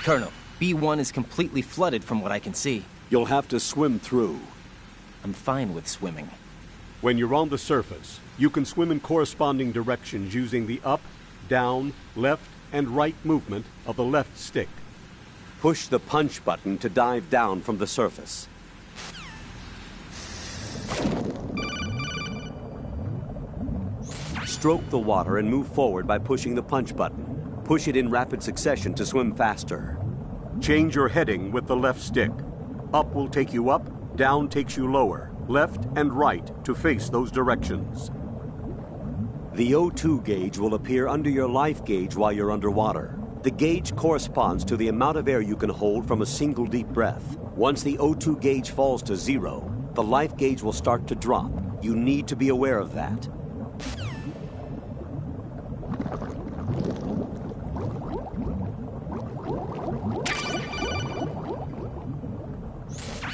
Colonel, B1 is completely flooded from what I can see. You'll have to swim through. I'm fine with swimming. When you're on the surface, you can swim in corresponding directions using the up, down, left, and right movement of the left stick. Push the punch button to dive down from the surface. Stroke the water and move forward by pushing the punch button. Push it in rapid succession to swim faster. Change your heading with the left stick. Up will take you up, down takes you lower, left and right to face those directions. The O2 gauge will appear under your life gauge while you're underwater. The gauge corresponds to the amount of air you can hold from a single deep breath. Once the O2 gauge falls to 0, the life gauge will start to drop. You need to be aware of that.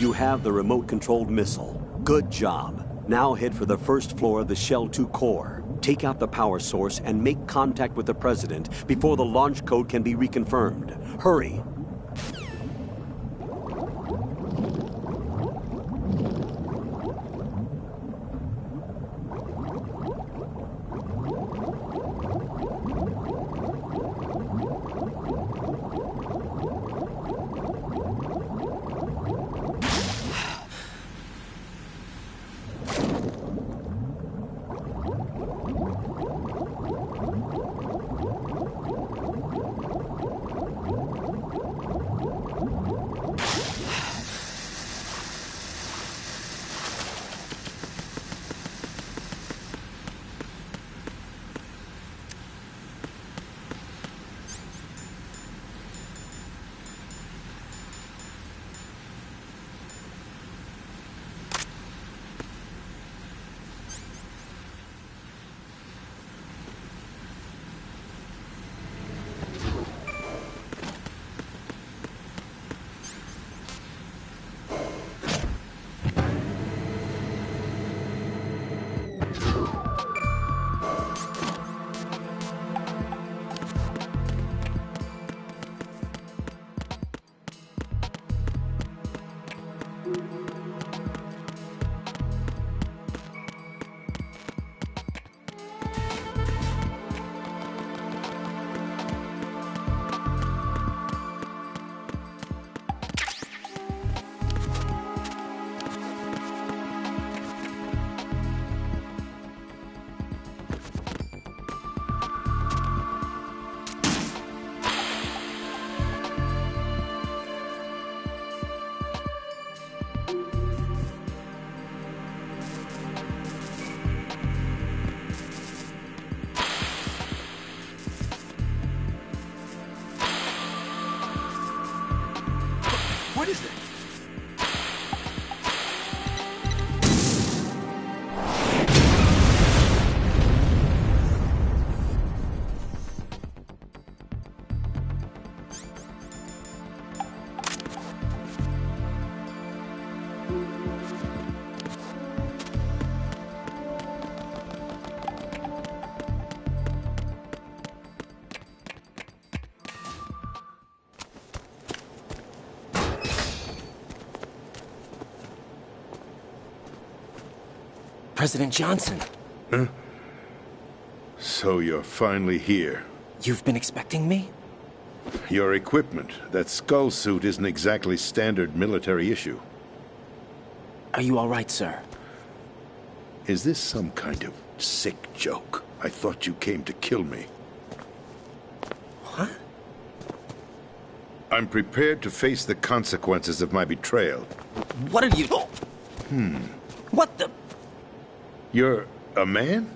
You have the remote-controlled missile. Good job. Now head for the first floor of the Shell 2 core. Take out the power source and make contact with the President before the launch code can be reconfirmed. Hurry! President Johnson. So you're finally here. You've been expecting me? Your equipment, that skull suit, isn't exactly standard military issue. Are you all right, sir? Is this some kind of sick joke? I thought you came to kill me. What? I'm prepared to face the consequences of my betrayal. What are you... What the... You're a man?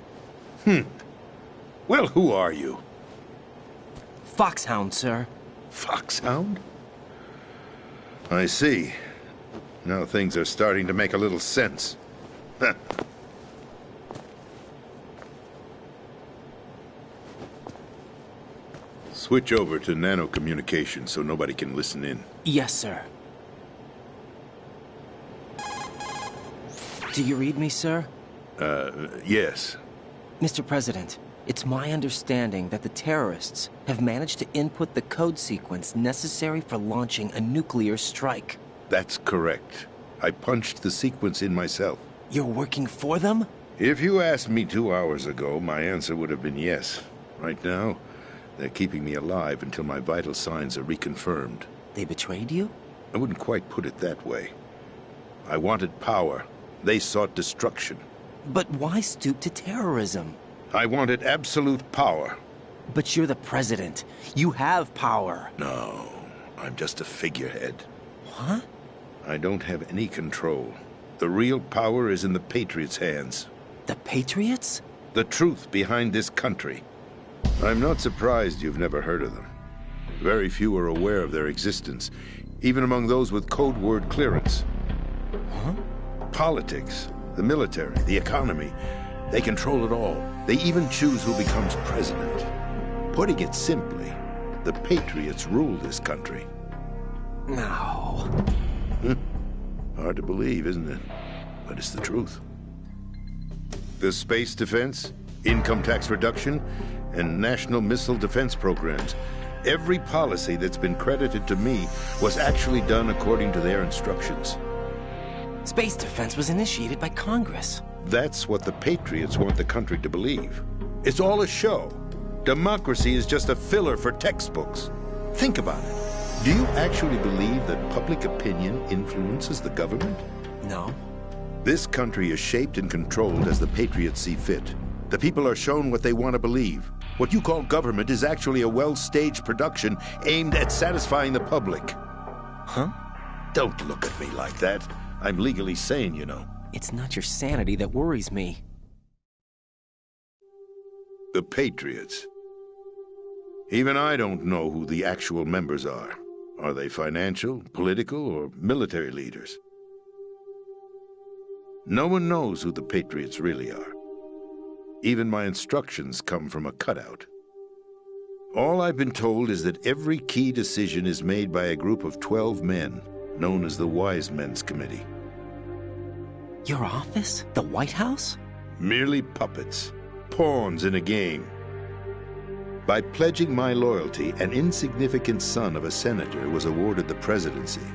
Well, who are you? Foxhound, sir. Foxhound? I see. Now things are starting to make a little sense. Switch over to nano-communication so nobody can listen in. Yes, sir. Do you read me, sir? Yes. Mr. President, it's my understanding that the terrorists have managed to input the code sequence necessary for launching a nuclear strike. That's correct. I punched the sequence in myself. You're working for them? If you asked me 2 hours ago, my answer would have been yes. Right now, they're keeping me alive until my vital signs are reconfirmed. They betrayed you? I wouldn't quite put it that way. I wanted power. They sought destruction. But why stoop to terrorism? I wanted absolute power. But you're the president. You have power. No, I'm just a figurehead. What? I don't have any control. The real power is in the Patriots' hands. The Patriots? The truth behind this country. I'm not surprised you've never heard of them. Very few are aware of their existence, even among those with code word clearance. Huh? Politics, the military, the economy, they control it all. They even choose who becomes president. Putting it simply, the Patriots rule this country. No. Hard to believe, isn't it? But it's the truth. The space defense, income tax reduction, and national missile defense programs. Every policy that's been credited to me was actually done according to their instructions. Space defense was initiated by Congress. That's what the Patriots want the country to believe. It's all a show. Democracy is just a filler for textbooks. Think about it. Do you actually believe that public opinion influences the government? No. This country is shaped and controlled as the Patriots see fit. The people are shown what they want to believe. What you call government is actually a well-staged production aimed at satisfying the public. Huh? Don't look at me like that. I'm legally sane, you know. It's not your sanity that worries me. The Patriots. Even I don't know who the actual members are. Are they financial, political, or military leaders? No one knows who the Patriots really are. Even my instructions come from a cutout. All I've been told is that every key decision is made by a group of 12 men, known as the Wise Men's Committee. Your office? The White House? Merely puppets, pawns in a game. By pledging my loyalty, an insignificant son of a senator was awarded the presidency.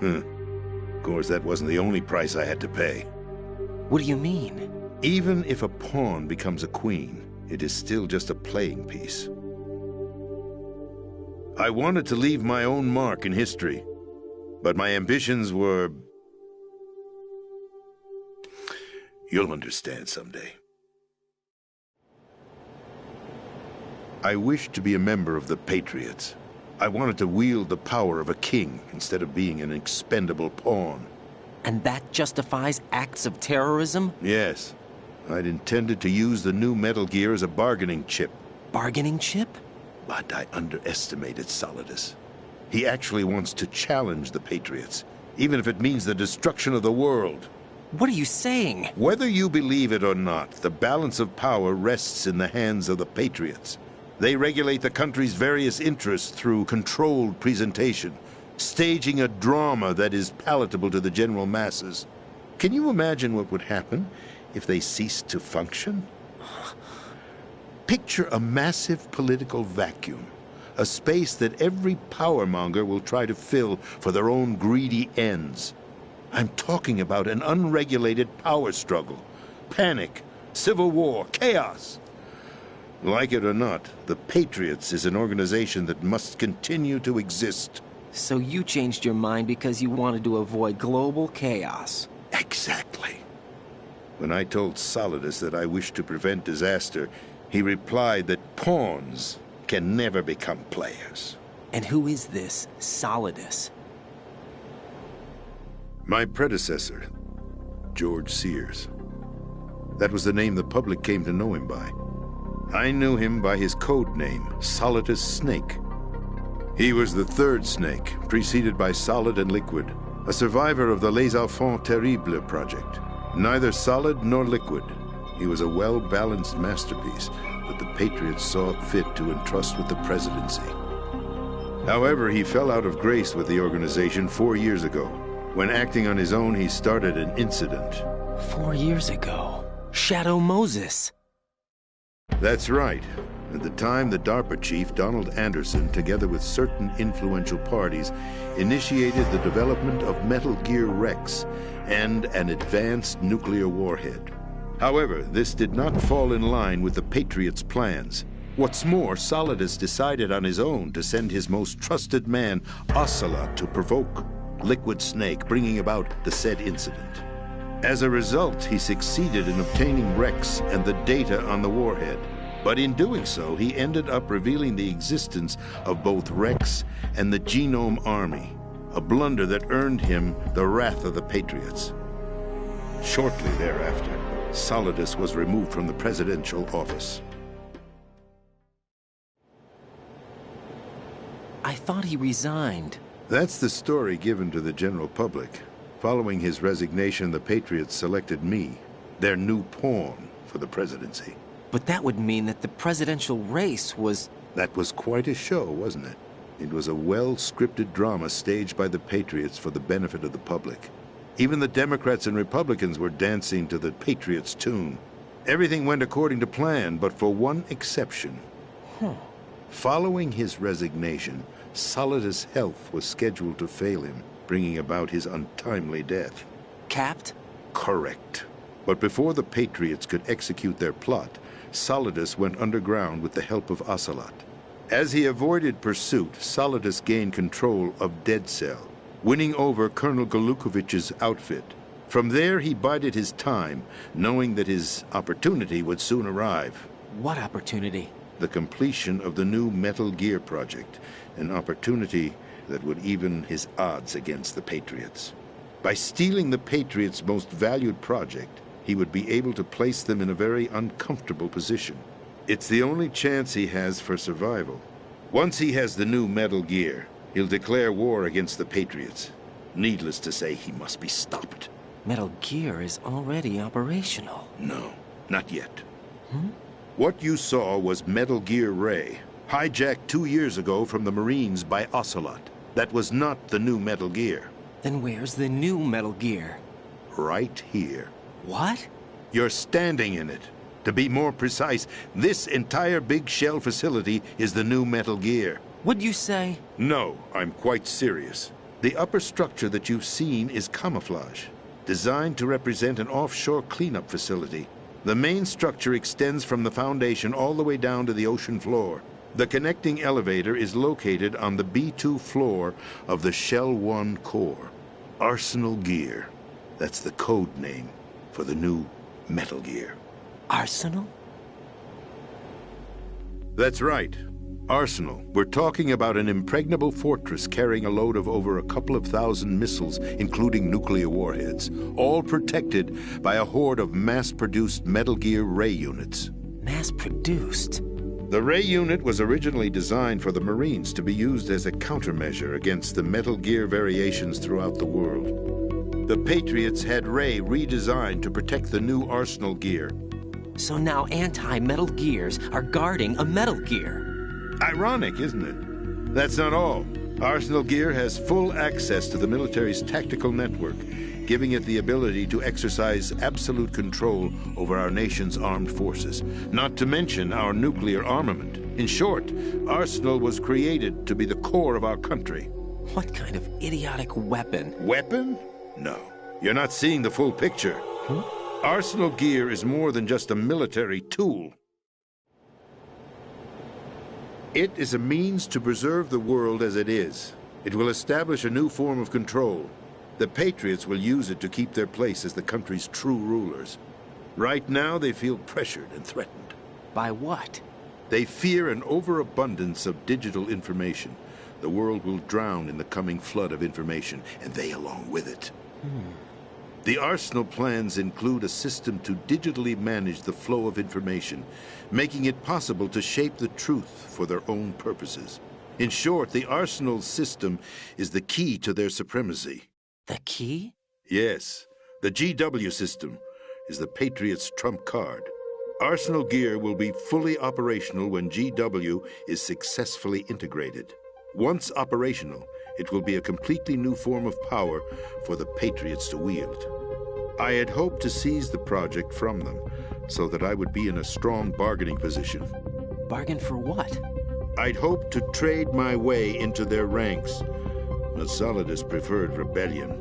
Of course, that wasn't the only price I had to pay. What do you mean? Even if a pawn becomes a queen, it is still just a playing piece. I wanted to leave my own mark in history, but my ambitions were... You'll understand someday. I wished to be a member of the Patriots. I wanted to wield the power of a king instead of being an expendable pawn. And that justifies acts of terrorism? Yes. I'd intended to use the new Metal Gear as a bargaining chip. Bargaining chip? But I underestimated Solidus. He actually wants to challenge the Patriots, even if it means the destruction of the world. What are you saying? Whether you believe it or not, the balance of power rests in the hands of the Patriots. They regulate the country's various interests through controlled presentation, staging a drama that is palatable to the general masses. Can you imagine what would happen if they ceased to function? Picture a massive political vacuum, a space that every powermonger will try to fill for their own greedy ends. I'm talking about an unregulated power struggle, panic, civil war, chaos. Like it or not, the Patriots is an organization that must continue to exist. So you changed your mind because you wanted to avoid global chaos. Exactly. When I told Solidus that I wished to prevent disaster, he replied that pawns can never become players. And who is this Solidus? My predecessor, George Sears. That was the name the public came to know him by. I knew him by his code name, Solidus Snake. He was the third snake, preceded by Solid and Liquid, a survivor of the Les Enfants Terribles project. Neither solid nor liquid, he was a well-balanced masterpiece that the Patriots saw fit to entrust with the presidency. However, he fell out of grace with the organization 4 years ago. When acting on his own, he started an incident. 4 years ago. Shadow Moses. That's right. At the time, the DARPA chief, Donald Anderson, together with certain influential parties, initiated the development of Metal Gear Rex and an advanced nuclear warhead. However, this did not fall in line with the Patriots' plans. What's more, Solidus decided on his own to send his most trusted man, Ocelot, to provoke Liquid Snake, bringing about the said incident. As a result, he succeeded in obtaining Rex and the data on the warhead. But in doing so, he ended up revealing the existence of both Rex and the Genome Army, a blunder that earned him the wrath of the Patriots. Shortly thereafter, Solidus was removed from the presidential office. I thought he resigned. That's the story given to the general public. Following his resignation, the Patriots selected me, their new pawn, for the presidency. But that would mean that the presidential race was... That was quite a show, wasn't it? It was a well-scripted drama staged by the Patriots for the benefit of the public. Even the Democrats and Republicans were dancing to the Patriots' tune. Everything went according to plan, but for one exception. Following his resignation, Solidus' health was scheduled to fail him, bringing about his untimely death. Capped? Correct. But before the Patriots could execute their plot, Solidus went underground with the help of Ocelot. As he avoided pursuit, Solidus gained control of Dead Cell, winning over Colonel Golukovich's outfit. From there, he bided his time, knowing that his opportunity would soon arrive. What opportunity? The completion of the new Metal Gear project, an opportunity that would even his odds against the Patriots. By stealing the Patriots' most valued project, he would be able to place them in a very uncomfortable position. It's the only chance he has for survival. Once he has the new Metal Gear, he'll declare war against the Patriots. Needless to say, he must be stopped. Metal Gear is already operational. No, not yet. What you saw was Metal Gear Ray, hijacked 2 years ago from the Marines by Ocelot. That was not the new Metal Gear. Then where's the new Metal Gear? Right here. What? You're standing in it. To be more precise, this entire big shell facility is the new Metal Gear. What'd you say? No, I'm quite serious. The upper structure that you've seen is camouflage, designed to represent an offshore cleanup facility. The main structure extends from the foundation all the way down to the ocean floor. The connecting elevator is located on the B2 floor of the Shell 1 core. Arsenal Gear. That's the code name for the new Metal Gear. Arsenal? That's right. Arsenal. We're talking about an impregnable fortress carrying a load of over a couple of thousand missiles, including nuclear warheads, all protected by a horde of mass-produced Metal Gear Ray units. Mass-produced? The Ray unit was originally designed for the Marines to be used as a countermeasure against the Metal Gear variations throughout the world. The Patriots had Ray redesigned to protect the new Arsenal Gear. So now anti-Metal Gears are guarding a Metal Gear. Ironic, isn't it? That's not all. Arsenal Gear has full access to the military's tactical network, giving it the ability to exercise absolute control over our nation's armed forces, not to mention our nuclear armament. In short, Arsenal was created to be the core of our country. What kind of idiotic weapon? Weapon? No. You're not seeing the full picture. Arsenal gear is more than just a military tool. It is a means to preserve the world as it is. It will establish a new form of control. The Patriots will use it to keep their place as the country's true rulers. Right now, they feel pressured and threatened. By what? They fear an overabundance of digital information. The world will drown in the coming flood of information, and they along with it. The Arsenal plans include a system to digitally manage the flow of information, making it possible to shape the truth for their own purposes. In short, the Arsenal system is the key to their supremacy. The key? Yes, the GW system is the Patriots' trump card. Arsenal gear will be fully operational when GW is successfully integrated. Once operational, it will be a completely new form of power for the Patriots to wield. I had hoped to seize the project from them, so that I would be in a strong bargaining position. Bargain for what? I'd hoped to trade my way into their ranks. But Solidus preferred rebellion.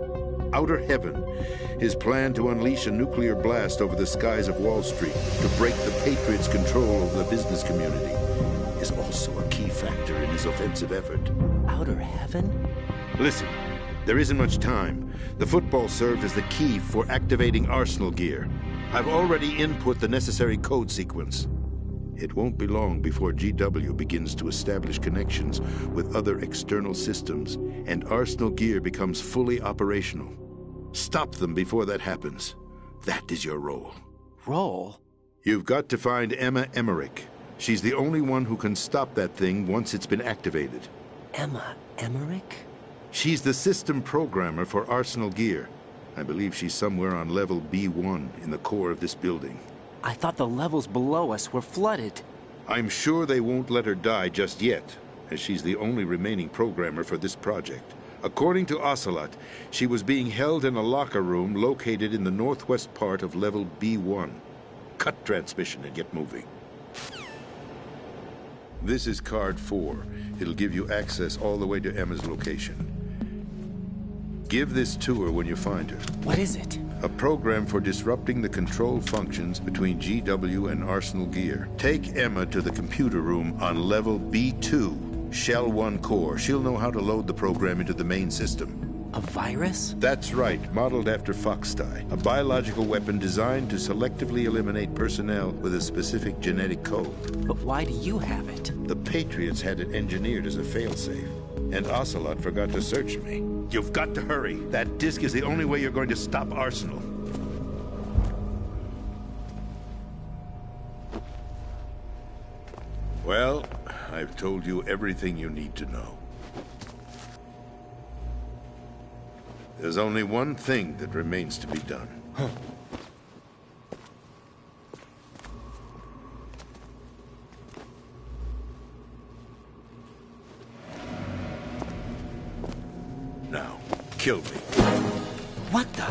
Outer Heaven, his plan to unleash a nuclear blast over the skies of Wall Street to break the Patriots' control over the business community, is also a key factor in his offensive effort. Outer Heaven? Listen, there isn't much time. The football served as the key for activating Arsenal gear. I've already input the necessary code sequence. It won't be long before GW begins to establish connections with other external systems, and Arsenal gear becomes fully operational. Stop them before that happens. That is your role. Role? You've got to find Emma Emmerich. She's the only one who can stop that thing once it's been activated. Emma Emmerich? She's the system programmer for Arsenal gear. I believe she's somewhere on level B1 in the core of this building. I thought the levels below us were flooded. I'm sure they won't let her die just yet, as she's the only remaining programmer for this project. According to Ocelot, she was being held in a locker room located in the northwest part of level B1. Cut transmission and get moving. This is card 4. It'll give you access all the way to Emma's location. Give this to her when you find her. What is it? A program for disrupting the control functions between GW and Arsenal gear. Take Emma to the computer room on level B2, Shell 1 core. She'll know how to load the program into the main system. A virus? That's right, modeled after Foxdie, a biological weapon designed to selectively eliminate personnel with a specific genetic code. But why do you have it? The Patriots had it engineered as a failsafe, and Ocelot forgot to search me. You've got to hurry. That disk is the only way you're going to stop Arsenal. Well, I've told you everything you need to know. There's only one thing that remains to be done. Now, kill me. What the?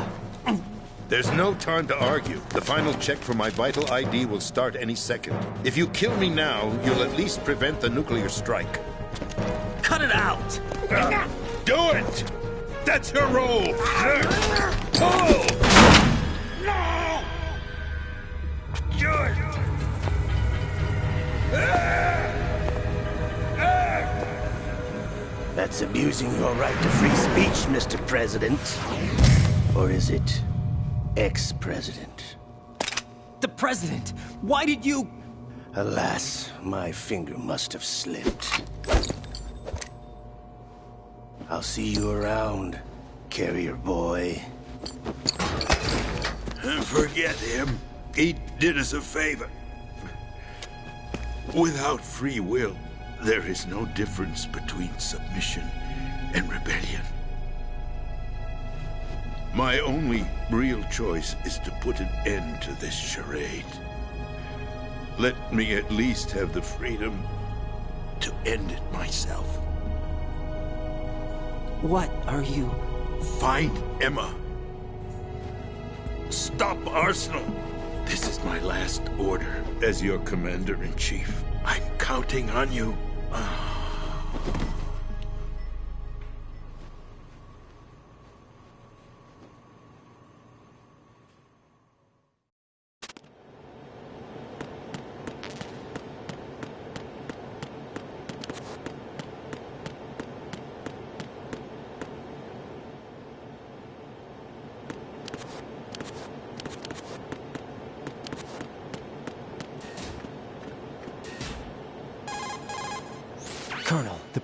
There's no time to argue. The final check for my vital ID will start any second. If you kill me now, you'll at least prevent the nuclear strike. Cut it out! Do it! That's your role! No! Do it! That's abusing your right to free speech, Mr. President. Or is it ex-president? The president! Why did you... Alas, my finger must have slipped. I'll see you around, carrier boy. Forget him. He did us a favor. Without free will, there is no difference between submission and rebellion. My only real choice is to put an end to this charade. Let me at least have the freedom to end it myself. What are you... Find Emma. Stop Arsenal. This is my last order as your commander-in-chief. I'm counting on you.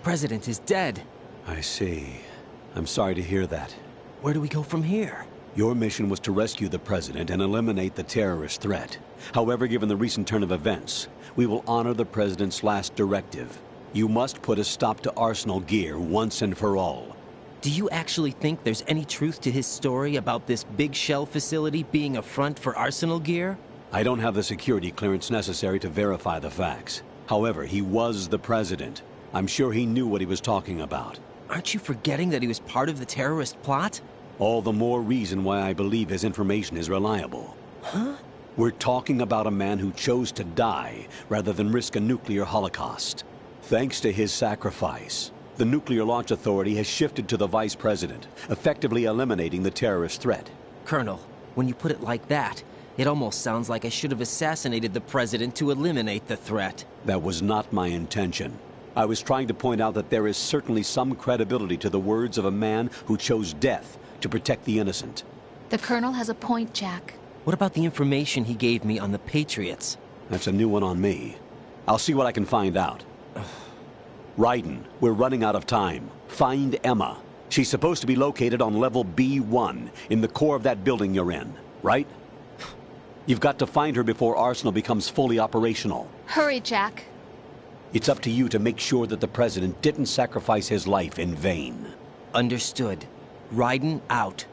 president is dead. I see. I'm sorry to hear that. Where do we go from here? Your mission was to rescue the president and eliminate the terrorist threat. However, given the recent turn of events, we will honor the president's last directive. You must put a stop to Arsenal Gear once and for all. Do you actually think there's any truth to his story about this big shell facility being a front for Arsenal Gear? I don't have the security clearance necessary to verify the facts. However, he was the president. I'm sure he knew what he was talking about. Aren't you forgetting that he was part of the terrorist plot? All the more reason why I believe his information is reliable. Huh? We're talking about a man who chose to die rather than risk a nuclear holocaust. Thanks to his sacrifice, the Nuclear Launch Authority has shifted to the vice president, effectively eliminating the terrorist threat. Colonel, when you put it like that, it almost sounds like I should have assassinated the president to eliminate the threat. That was not my intention. I was trying to point out that there is certainly some credibility to the words of a man who chose death to protect the innocent. The Colonel has a point, Jack. What about the information he gave me on the Patriots? That's a new one on me. I'll see what I can find out. Raiden, we're running out of time. Find Emma. She's supposed to be located on level B1, in the core of that building you're in, right? You've got to find her before Arsenal becomes fully operational. Hurry, Jack. It's up to you to make sure that the president didn't sacrifice his life in vain. Understood. Raiden out.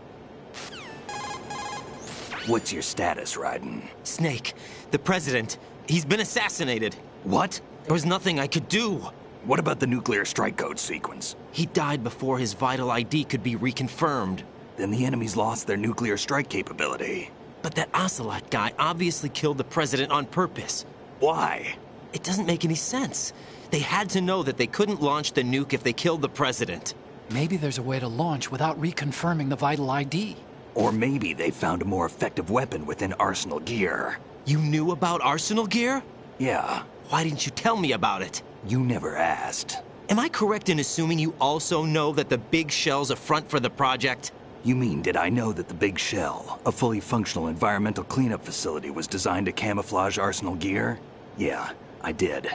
What's your status, Raiden? Snake, the president, he's been assassinated. What? There was nothing I could do. What about the nuclear strike code sequence? He died before his vital ID could be reconfirmed. Then the enemy's lost their nuclear strike capability. But that Ocelot guy obviously killed the president on purpose. Why? It doesn't make any sense. They had to know that they couldn't launch the nuke if they killed the president. Maybe there's a way to launch without reconfirming the vital ID. Or maybe they found a more effective weapon within Arsenal Gear. You knew about Arsenal Gear? Yeah. Why didn't you tell me about it? You never asked. Am I correct in assuming you also know that the Big Shell's a front for the project? You mean, did I know that the Big Shell, a fully functional environmental cleanup facility, was designed to camouflage Arsenal Gear? Yeah, I did.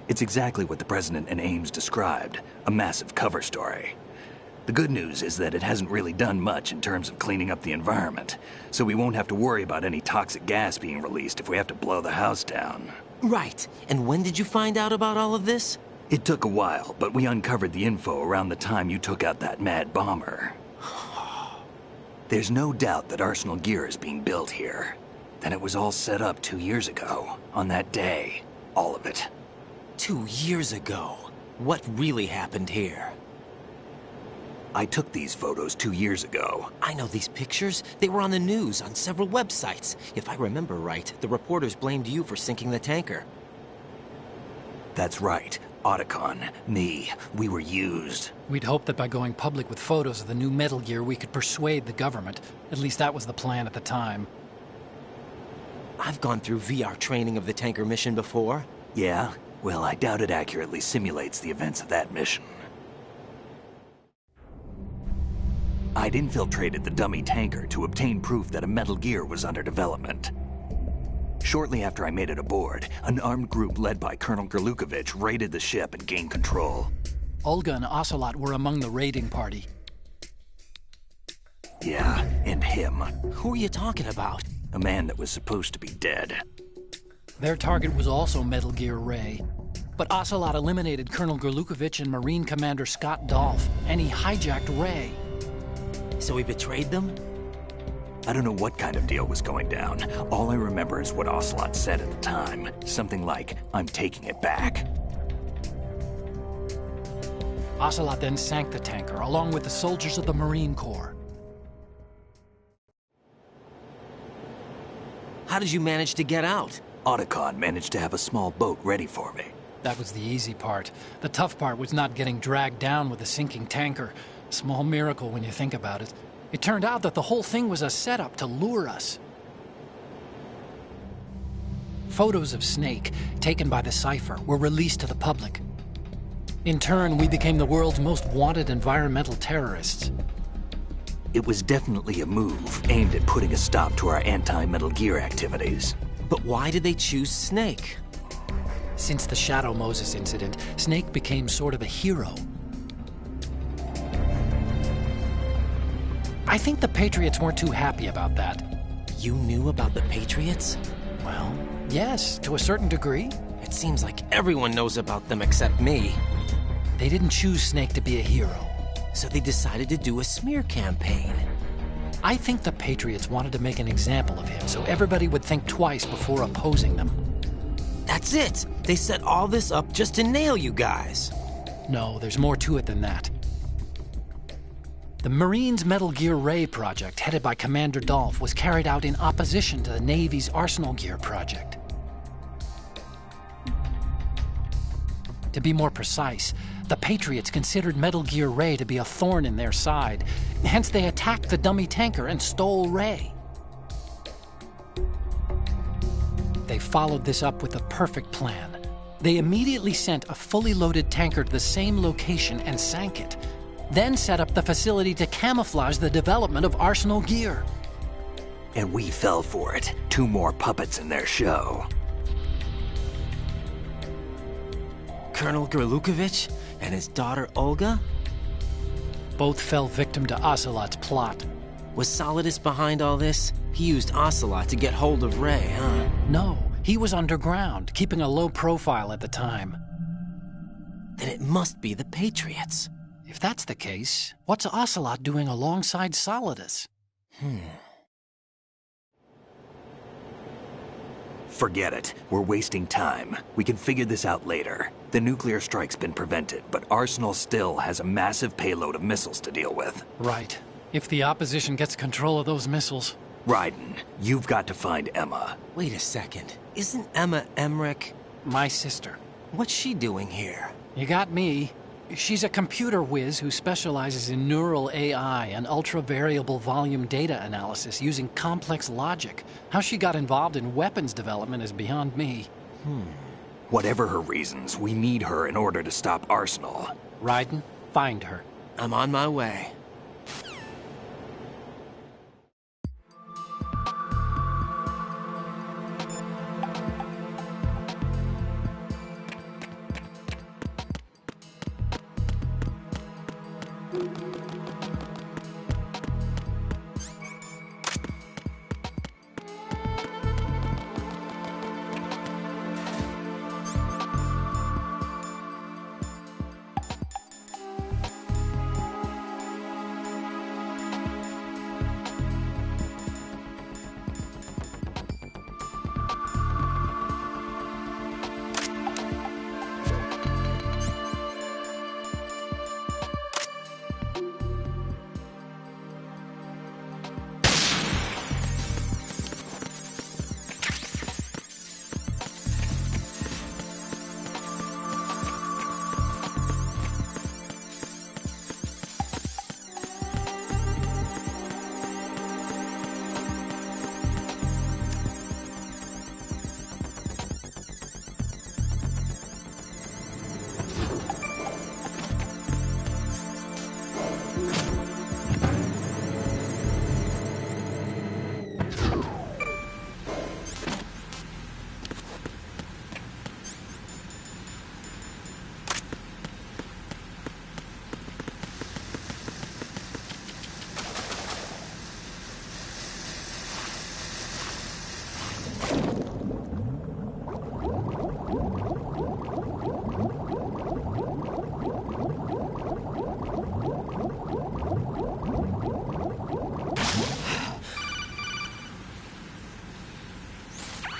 It's exactly what the President and Ames described, a massive cover story. The good news is that it hasn't really done much in terms of cleaning up the environment, so we won't have to worry about any toxic gas being released if we have to blow the house down. Right. And when did you find out about all of this? It took a while, but we uncovered the info around the time you took out that mad bomber. There's no doubt that Arsenal Gear is being built here. Then it was all set up 2 years ago, on that day. All of it. 2 years ago. What really happened here? I took these photos 2 years ago. I know these pictures. They were on the news, on several websites. If I remember right, the reporters blamed you for sinking the tanker. That's right. Otacon, me, we were used. We'd hoped that by going public with photos of the new Metal Gear, we could persuade the government. At least that was the plan at the time. I've gone through VR training of the tanker mission before. Yeah? Well, I doubt it accurately simulates the events of that mission. I'd infiltrated the dummy tanker to obtain proof that a Metal Gear was under development. Shortly after I made it aboard, an armed group led by Colonel Gerlukovich raided the ship and gained control. Olga and Ocelot were among the raiding party. Yeah, and him. Who are you talking about? A man that was supposed to be dead. Their target was also Metal Gear Ray. But Ocelot eliminated Colonel Gerlukovich and Marine Commander Scott Dolph, and he hijacked Ray. So he betrayed them? I don't know what kind of deal was going down. All I remember is what Ocelot said at the time. Something like, "I'm taking it back." Ocelot then sank the tanker, along with the soldiers of the Marine Corps. How did you manage to get out? Otacon managed to have a small boat ready for me. That was the easy part. The tough part was not getting dragged down with a sinking tanker. A small miracle when you think about it. It turned out that the whole thing was a setup to lure us. Photos of Snake, taken by the Cypher, were released to the public. In turn, we became the world's most wanted environmental terrorists. It was definitely a move aimed at putting a stop to our anti-Metal Gear activities. But why did they choose Snake? Since the Shadow Moses incident, Snake became sort of a hero. I think the Patriots weren't too happy about that. You knew about the Patriots? Well, yes, to a certain degree. It seems like everyone knows about them except me. They didn't choose Snake to be a hero. So they decided to do a smear campaign. I think the Patriots wanted to make an example of him so everybody would think twice before opposing them. That's it! They set all this up just to nail you guys. No, there's more to it than that. The Marines' Metal Gear Ray project, headed by Commander Dolph, was carried out in opposition to the Navy's Arsenal Gear project. To be more precise, the Patriots considered Metal Gear Ray to be a thorn in their side. Hence, they attacked the dummy tanker and stole Ray. They followed this up with a perfect plan. They immediately sent a fully loaded tanker to the same location and sank it, then set up the facility to camouflage the development of Arsenal Gear. And we fell for it. 2 more puppets in their show. Colonel Gerlukovich and his daughter Olga? Both fell victim to Ocelot's plot. Was Solidus behind all this? He used Ocelot to get hold of Ray, huh? No, he was underground, keeping a low profile at the time. Then it must be the Patriots. If that's the case, what's Ocelot doing alongside Solidus? Forget it. We're wasting time. We can figure this out later. The nuclear strike's been prevented, but Arsenal still has a massive payload of missiles to deal with. Right. If the opposition gets control of those missiles... Raiden, you've got to find Emma. Wait a second. Isn't Emma Emmerich? My sister. What's she doing here? You got me. She's a computer whiz who specializes in neural AI and ultra-variable volume data analysis using complex logic. How she got involved in weapons development is beyond me. Whatever her reasons, we need her in order to stop Arsenal. Raiden, find her. I'm on my way.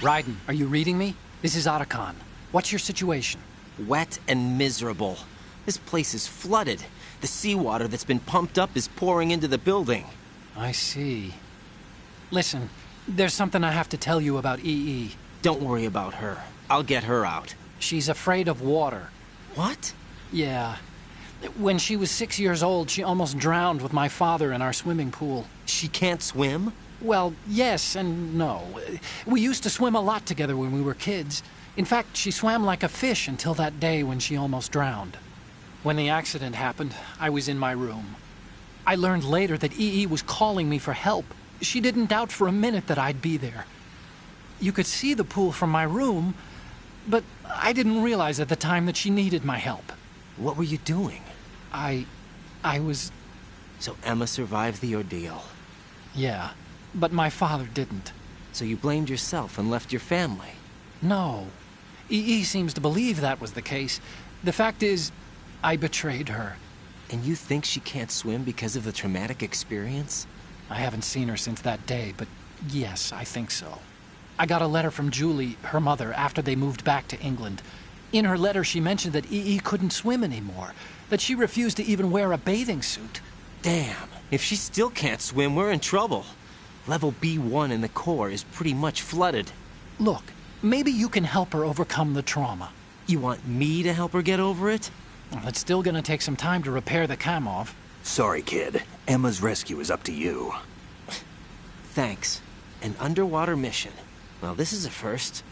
Raiden, are you reading me? This is Otacon. What's your situation? Wet and miserable. This place is flooded. The seawater that's been pumped up is pouring into the building. I see. Listen, there's something I have to tell you about EE. Don't worry about her. I'll get her out. She's afraid of water. What? Yeah. When she was 6 years old, she almost drowned with my father in our swimming pool. She can't swim? Well, yes and no. We used to swim a lot together when we were kids. In fact, she swam like a fish until that day when she almost drowned. When the accident happened, I was in my room. I learned later that EE was calling me for help. She didn't doubt for a minute that I'd be there. You could see the pool from my room, But I didn't realize at the time that she needed my help. What were you doing? I was... So Emma survived the ordeal. Yeah, but my father didn't. So you blamed yourself and left your family. No. E.E. seems to believe that was the case. The fact is, I betrayed her. And you think she can't swim because of the traumatic experience? I haven't seen her since that day, but yes, I think so. I got a letter from Julie, her mother, after they moved back to England. In her letter, she mentioned that E.E. couldn't swim anymore, that she refused to even wear a bathing suit. Damn, if she still can't swim, we're in trouble. Level B1 in the core is pretty much flooded. Look, maybe you can help her overcome the trauma. You want me to help her get over it? Well, it's still gonna take some time to repair the Kamov. Sorry, kid. Emma's rescue is up to you. Thanks. An underwater mission. Well, this is a first.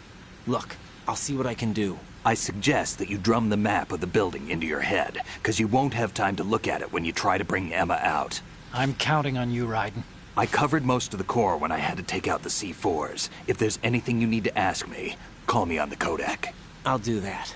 Look, I'll see what I can do. I suggest that you drum the map of the building into your head, because you won't have time to look at it when you try to bring Emma out. I'm counting on you, Raiden. I covered most of the core when I had to take out the C4s. If there's anything you need to ask me, call me on the Kodak. I'll do that.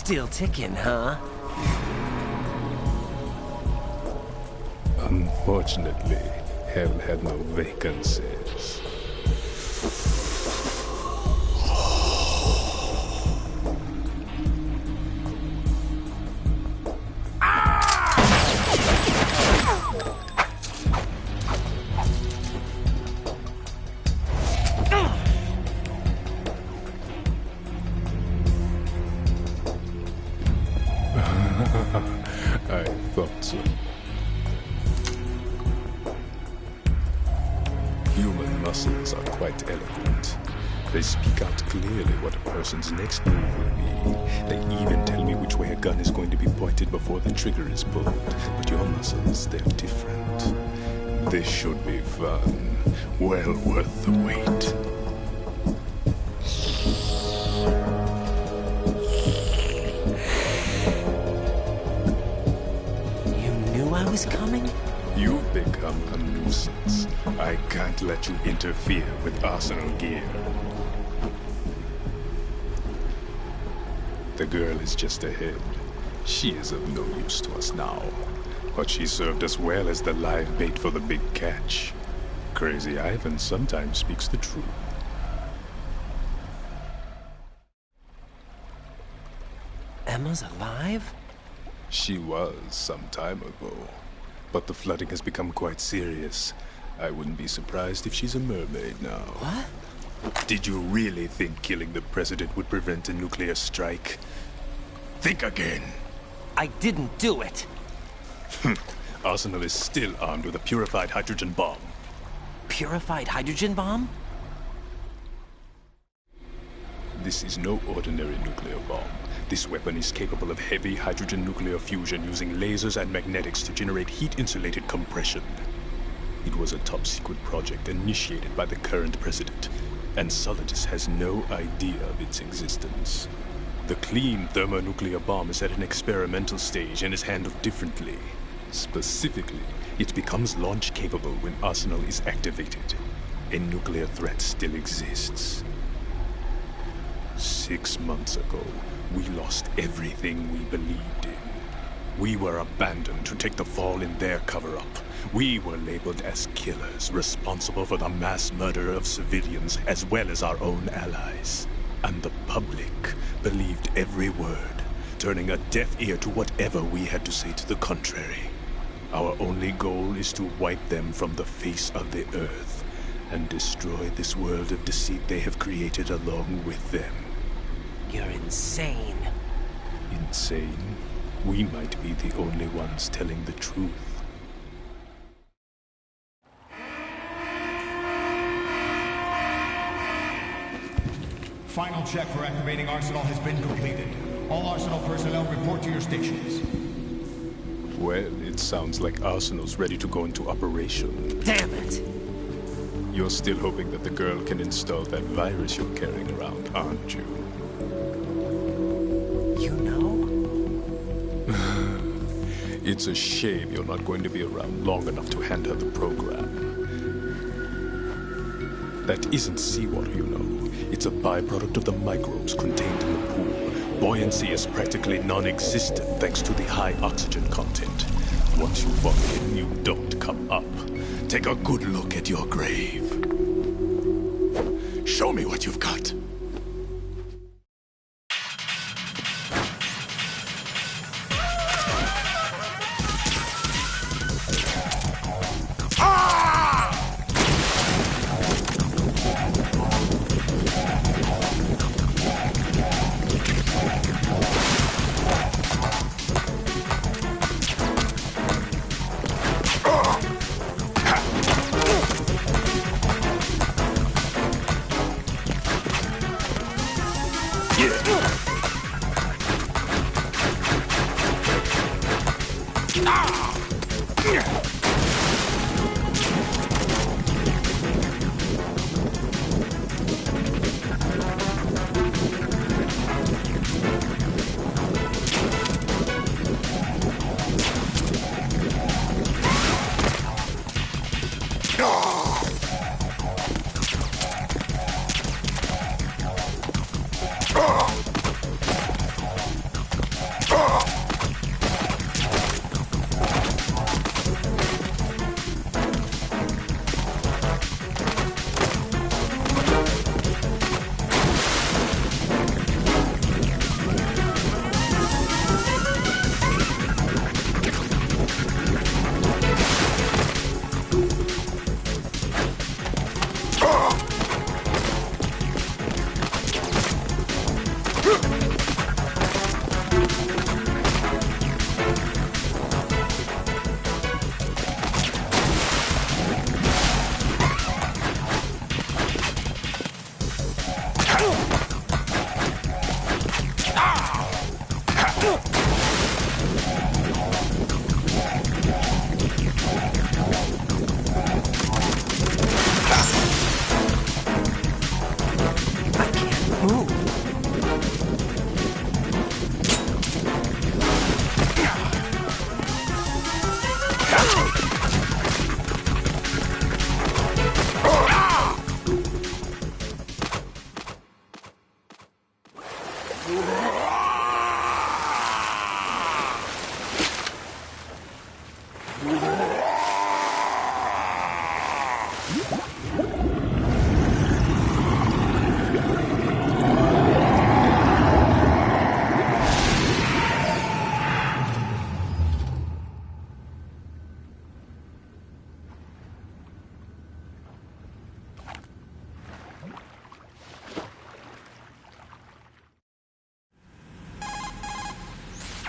Still ticking, huh? Unfortunately, hell had no vacancies. I thought so. Human muscles are quite eloquent. They speak out clearly what a person's next move will be. They even tell me which way a gun is going to be pointed before the trigger is pulled. But your muscles, they're different. This should be fun. Well worth the wait. I was coming? You've become a nuisance. I can't let you interfere with Arsenal gear. The girl is just ahead. She is of no use to us now. But she served us well as the live bait for the big catch. Crazy Ivan sometimes speaks the truth. Emma's alive? She was some time ago. But the flooding has become quite serious. I wouldn't be surprised if she's a mermaid now. What? Did you really think killing the president would prevent a nuclear strike? Think again. I didn't do it. Arsenal is still armed with a purified hydrogen bomb. Purified hydrogen bomb? This is no ordinary nuclear bomb. This weapon is capable of heavy hydrogen nuclear fusion using lasers and magnetics to generate heat-insulated compression. It was a top-secret project initiated by the current president, and Solidus has no idea of its existence. The clean thermonuclear bomb is at an experimental stage and is handled differently. Specifically, it becomes launch-capable when Arsenal is activated. A nuclear threat still exists. 6 months ago, we lost everything we believed in. We were abandoned to take the fall in their cover-up. We were labeled as killers, responsible for the mass murder of civilians as well as our own allies. And the public believed every word, turning a deaf ear to whatever we had to say to the contrary. Our only goal is to wipe them from the face of the earth and destroy this world of deceit they have created along with them. You're insane. Insane? We might be the only ones telling the truth. Final check for activating Arsenal has been completed. All Arsenal personnel report to your stations. Well, it sounds like Arsenal's ready to go into operation. Damn it! You're still hoping that the girl can install that virus you're carrying around, aren't you? You know? It's a shame you're not going to be around long enough to hand her the program. That isn't seawater, you know. It's a byproduct of the microbes contained in the pool. Buoyancy is practically non-existent thanks to the high oxygen content. Once you fall in, you don't come up. Take a good look at your grave. Show me what you've got.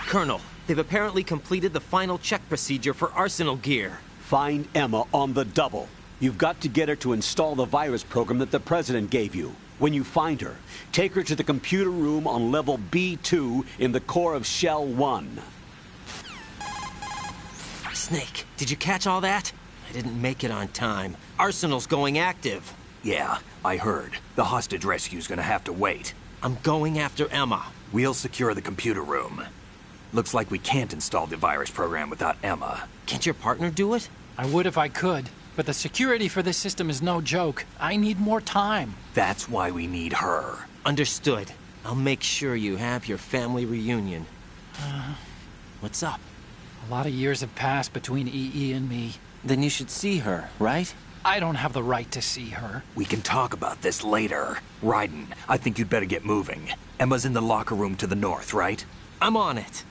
Colonel, they've apparently completed the final check procedure for arsenal gear. Find Emma on the double. You've got to get her to install the virus program that the President gave you. When you find her, take her to the computer room on level B2 in the core of Shell 1. Snake, did you catch all that? I didn't make it on time. Arsenal's going active. Yeah, I heard. The hostage rescue's gonna have to wait. I'm going after Emma. We'll secure the computer room. Looks like we can't install the virus program without Emma. Can't your partner do it? I would if I could, but the security for this system is no joke. I need more time. That's why we need her. Understood. I'll make sure you have your family reunion. What's up? A lot of years have passed between EE and me. Then you should see her, right? I don't have the right to see her. We can talk about this later. Raiden, I think you'd better get moving. Emma's in the locker room to the north, right? I'm on it.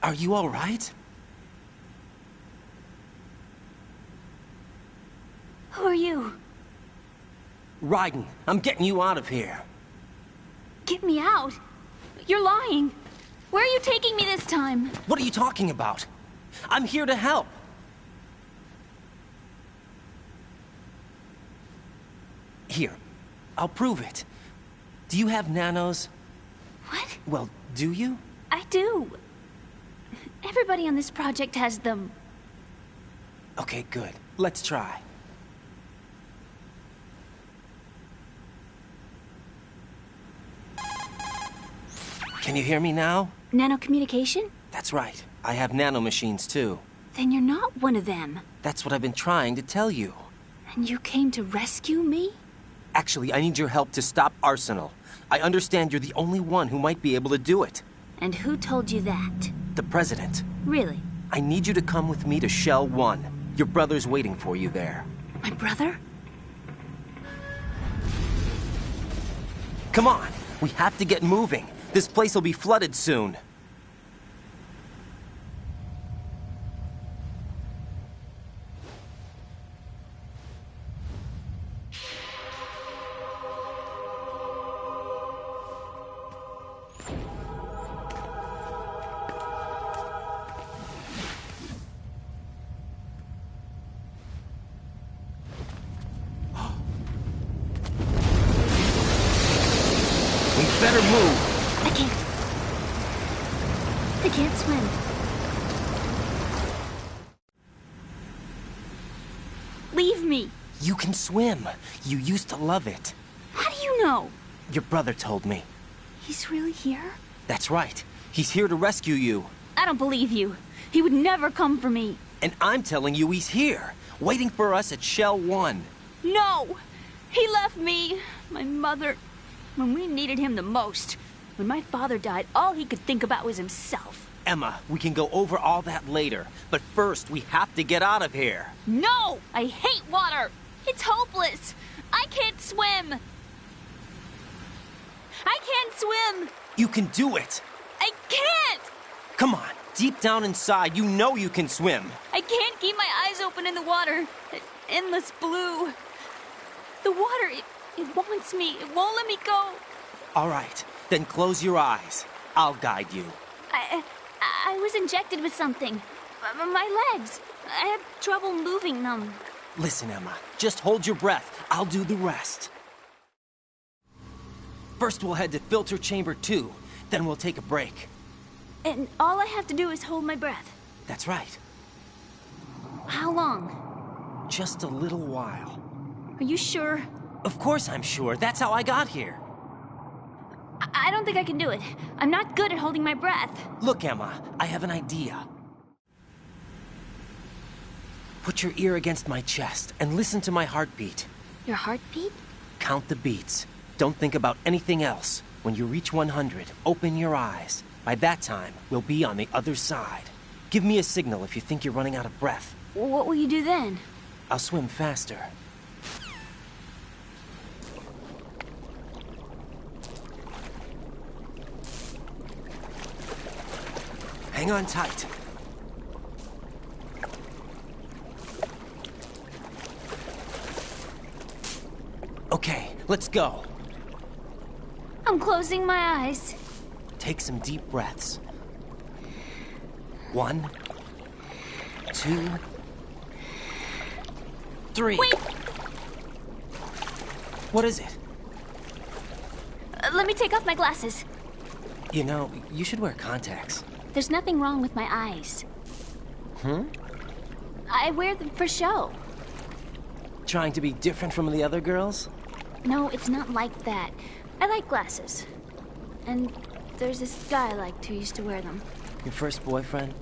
Are you all right? Who are you? Raiden, I'm getting you out of here. Get me out. You're lying. Where are you taking me this time? What are you talking about? I'm here to help. Here, I'll prove it. Do you have nanos? What? Well, do you? I do. Everybody on this project has them. Okay, good. Let's try. Can you hear me now? Nanocommunication? That's right. I have nanomachines too. Then you're not one of them. That's what I've been trying to tell you. And you came to rescue me? Actually, I need your help to stop Arsenal. I understand you're the only one who might be able to do it. And who told you that? The President. Really? I need you to come with me to Shell 1. Your brother's waiting for you there. My brother? Come on, we have to get moving. This place will be flooded soon. Better move. I can't swim. Leave me. You can swim. You used to love it. How do you know? Your brother told me. He's really here? That's right. He's here to rescue you. I don't believe you. He would never come for me. And I'm telling you he's here, waiting for us at Shell 1. No! He left me, my mother, when we needed him the most. When my father died, all he could think about was himself. Emma, we can go over all that later. But first, we have to get out of here. No! I hate water! It's hopeless! I can't swim! I can't swim! You can do it! I can't! Come on, deep down inside, you know you can swim. I can't keep my eyes open in the water. That endless blue. The water, it wants me. It won't let me go. All right, then close your eyes. I'll guide you. I was injected with something. My legs. I have trouble moving them. Listen, Emma, just hold your breath. I'll do the rest. First, we'll head to filter chamber 2. Then we'll take a break. And all I have to do is hold my breath. That's right. How long? Just a little while. Are you sure? Of course I'm sure. That's how I got here. I don't think I can do it. I'm not good at holding my breath. Look, Emma, I have an idea. Put your ear against my chest and listen to my heartbeat. Your heartbeat? Count the beats. Don't think about anything else. When you reach 100, open your eyes. By that time, we'll be on the other side. Give me a signal if you think you're running out of breath. What will you do then? I'll swim faster. Hang on tight. Okay, let's go. I'm closing my eyes. Take some deep breaths. 1, 2, 3. Wait! What is it? Let me take off my glasses. You know, you should wear contacts. There's nothing wrong with my eyes. I wear them for show. Trying to be different from the other girls? No, it's not like that. I like glasses. And there's this guy I liked who used to wear them. Your first boyfriend?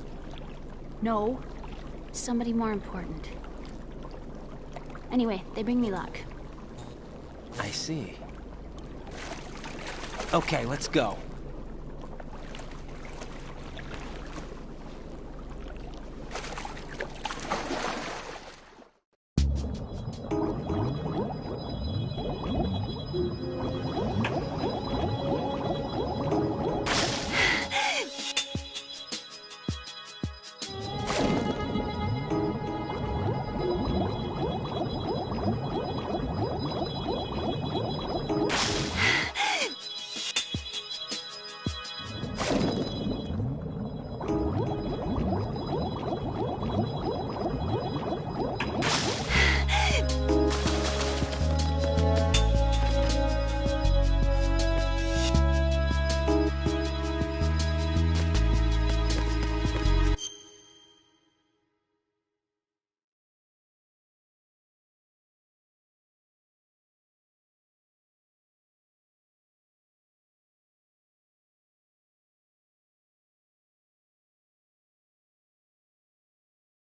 No. Somebody more important. Anyway, they bring me luck. I see. Okay, let's go.